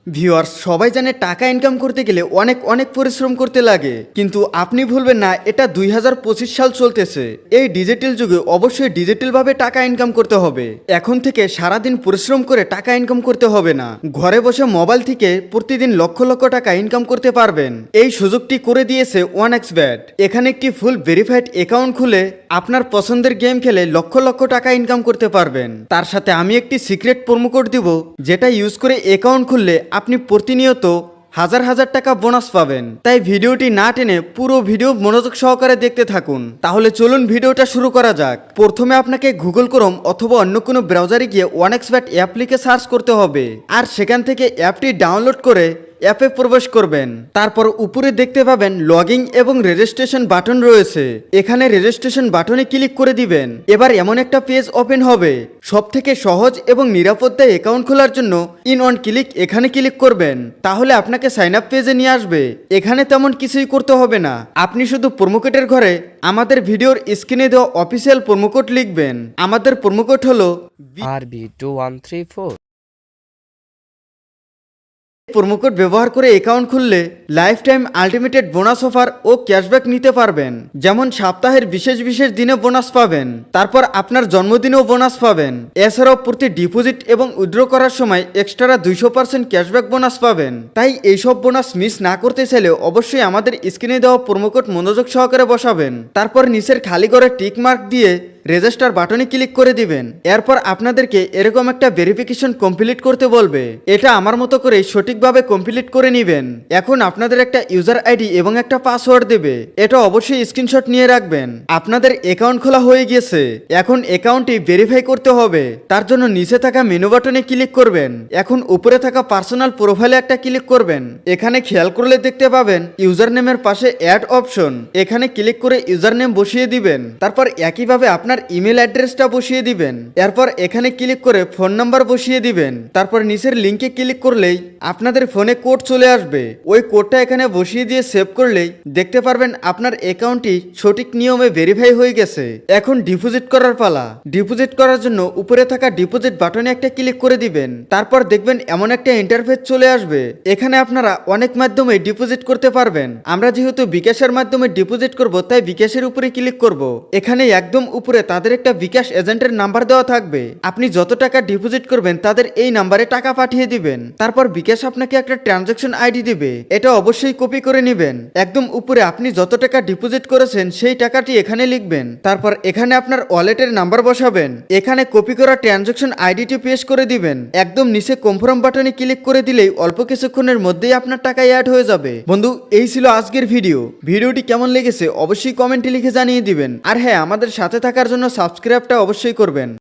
Viewers, সবাই জানে টাকা ইনকাম করতে গেলে অনেক অনেক পরিশ্রম করতে লাগে, কিন্তু আপনি ভুলবেন না এটা 2025 সাল চলতেছে। এই ডিজিটাল যুগে অবশ্যই ডিজিটালভাবে টাকা ইনকাম করতে হবে। এখন থেকে সারাদিন পরিশ্রম করে টাকা ইনকাম করতে হবে না, ঘরে বসে মোবাইল থেকে প্রতিদিন লক্ষ লক্ষ টাকা ইনকাম করতে পারবেন। এই সুযোগটি করে দিয়েছে OneXBet। এখানে একটি ফুল ভেরিফাইড অ্যাকাউন্ট খুলে আপনার পছন্দের গেম খেলে লক্ষ লক্ষ টাকা ইনকাম করতে পারবেন। তার সাথে আমি একটি সিক্রেট প্রোমো কোড দিব, যেটা ইউজ করে অ্যাকাউন্ট খুললে আপনি প্রতিনিয়ত হাজার হাজার টাকা বোনাস পাবেন। তাই ভিডিওটি না টেনে পুরো ভিডিও মনোযোগ সহকারে দেখতে থাকুন। তাহলে চলুন ভিডিওটা শুরু করা যাক। প্রথমে আপনাকে গুগল ক্রোম অথবা অন্য কোনো ব্রাউজারে গিয়ে OneXBet অ্যাপ লিখে সার্চ করতে হবে, আর সেখান থেকে অ্যাপটি ডাউনলোড করে অ্যাপে প্রবেশ করবেন। তারপর উপরে দেখতে পাবেন লগইন এবং রেজিস্ট্রেশন বাটন রয়েছে, এখানে রেজিস্ট্রেশন বাটনে ক্লিক করে দিবেন। এবার এমন একটা পেজ ওপেন হবে। সবথেকে সহজ এবং নিরাপত্তায় অ্যাকাউন্ট খোলার জন্য ইন ওয়ান ক্লিক এখানে ক্লিক করবেন, তাহলে আপনাকে সাইন আপ পেজে নিয়ে আসবে। এখানে তেমন কিছুই করতে হবে না, আপনি শুধু প্রোমোকোডের ঘরে আমাদের ভিডিওর স্ক্রিনে দেওয়া অফিসিয়াল প্রোমোকোড লিখবেন। আমাদের প্রোমোকোড হলো RB2134। প্রোমোকোড ব্যবহার করে অ্যাকাউন্ট খুললে লাইফ টাইম আলটিমেটেড বোনাস অফার ও ক্যাশব্যাক নিতে পারবেন। যেমন সপ্তাহের বিশেষ বিশেষ দিনে বোনাস পাবেন, তারপর আপনার জন্মদিনেও বোনাস পাবেন। এছাড়াও প্রতি ডিপোজিট এবং উইথড্র করার সময় এক্সট্রা 200% ক্যাশব্যাক বোনাস পাবেন। তাই এইসব বোনাস মিস না করতে চাইলে অবশ্যই আমাদের স্ক্রিনে দেওয়া প্রোমোকোড মনোযোগ সহকারে বসাবেন। তারপর নিচের খালি ঘরে টিক মার্ক দিয়ে রেজিস্টার বাটনে ক্লিক করে দিবেন। এরপর আপনাদেরকে এরকম একটা ভেরিফিকেশন কমপ্লিট করতে বলবে, এটা আমার মতো করে সঠিকভাবে কমপ্লিট করে নেবেন। এখন আপনাদের একটা ইউজার আইডি এবং একটা পাসওয়ার্ড দেবে, এটা অবশ্যই স্ক্রিনশট নিয়ে রাখবেন। আপনাদের অ্যাকাউন্ট খোলা হয়ে গেছে, এখন অ্যাকাউন্টটি ভেরিফাই করতে হবে। তার জন্য নিচে থাকা মেনু বাটনে ক্লিক করবেন। এখন উপরে থাকা পার্সোনাল প্রোফাইলে একটা ক্লিক করবেন। এখানে খেয়াল করলে দেখতে পাবেন ইউজার নেমের পাশে অ্যাড অপশন, এখানে ক্লিক করে ইউজার নেম বসিয়ে দিবেন। তারপর একইভাবে আপনার ইমেল অ্যাড্রেসটা বসিয়ে দিবেন। এরপর এখানে ক্লিক করে ফোন নাম্বার বসিয়ে দিবেন। তারপর নিচের লিংকে ক্লিক করলেই আপনাদের ফোনে কোড চলে আসবে, ওই কোডটা এখানে বসিয়ে দিয়ে সেভ করলেই দেখতে পারবেন আপনার অ্যাকাউন্টটি সঠিক নিয়মে ভেরিফাই হয়ে গেছে। এখন ডিপোজিট করার পালা। ডিপোজিট করার জন্য উপরে থাকা ডিপোজিট বাটনে একটা ক্লিক করে দিবেন। তারপর দেখবেন এমন একটা ইন্টারফেস চলে আসবে, এখানে আপনারা অনেক মাধ্যমে ডিপোজিট করতে পারবেন। আমরা যেহেতু বিকাশের মাধ্যমে ডিপোজিট করব, তাই বিকাশের উপরে ক্লিক করব। এখানে একদম উপরে তাদের একটা বিকাশ এজেন্টের নাম্বার দেওয়া থাকবে, আপনি যত টাকা ডিপোজিট করবেন তাদের এই নাম্বারে টাকা পাঠিয়ে দিবেন। তারপর বিকাশ আপনাকে একটা ট্রানজাকশন আইডি দিবে, এটা অবশ্যই কপি করে নেবেন। একদম উপরে আপনি যত টাকা ডিপোজিট করেছেন সেই টাকাটি এখানে লিখবেন। তারপর এখানে আপনার ওয়ালেটের নাম্বার বসাবেন, এখানে কপি করা ট্রানজাকশন আইডিটি পেস্ট করে দিবেন। একদম নিচে কনফার্ম বাটনে ক্লিক করে দিলেই অল্প কিছুক্ষণের মধ্যেই আপনার টাকা অ্যাড হয়ে যাবে। বন্ধু, এই ছিল আজকের ভিডিওটি কেমন লেগেছে অবশ্যই কমেন্টে লিখে জানিয়ে দিবেন। আর হ্যাঁ, আমাদের সাথে থাকার জন্য সাবস্ক্রাইবটা অবশ্যই করবেন।